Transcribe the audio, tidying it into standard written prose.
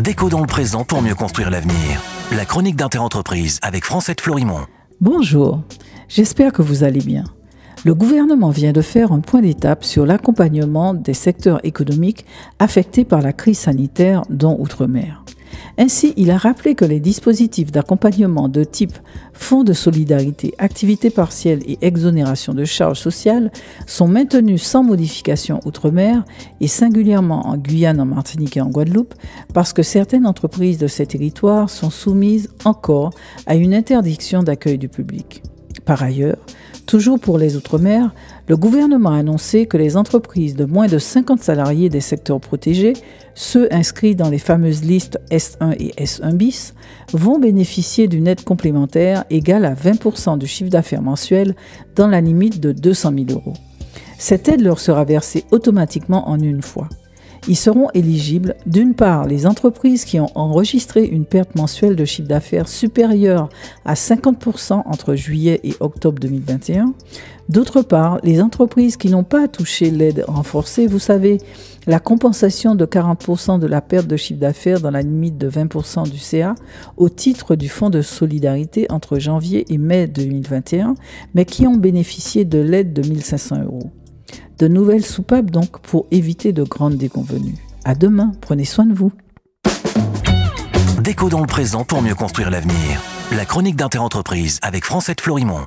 Déco dans le présent pour mieux construire l'avenir. La chronique d'Interentreprise avec Francette Florimond. Bonjour, j'espère que vous allez bien. Le gouvernement vient de faire un point d'étape sur l'accompagnement des secteurs économiques affectés par la crise sanitaire, dont Outre-mer. Ainsi, il a rappelé que les dispositifs d'accompagnement de type fonds de solidarité, activités partielles et exonération de charges sociales sont maintenus sans modification Outre-mer et singulièrement en Guyane, en Martinique et en Guadeloupe parce que certaines entreprises de ces territoires sont soumises encore à une interdiction d'accueil du public. Par ailleurs, toujours pour les Outre-mer, le gouvernement a annoncé que les entreprises de moins de 50 salariés des secteurs protégés, ceux inscrits dans les fameuses listes S1 et S1 bis, vont bénéficier d'une aide complémentaire égale à 20% du chiffre d'affaires mensuel dans la limite de 200 000 €. Cette aide leur sera versée automatiquement en une fois. Ils seront éligibles, d'une part, les entreprises qui ont enregistré une perte mensuelle de chiffre d'affaires supérieure à 50% entre juillet et octobre 2021. D'autre part, les entreprises qui n'ont pas touché l'aide renforcée, vous savez, la compensation de 40% de la perte de chiffre d'affaires dans la limite de 20% du CA au titre du Fonds de solidarité entre janvier et mai 2021, mais qui ont bénéficié de l'aide de 1 500 €. De nouvelles soupapes donc pour éviter de grandes déconvenues. À demain, prenez soin de vous. Déco dans le présent pour mieux construire l'avenir. La chronique d'Interentreprise avec Francette Florimond.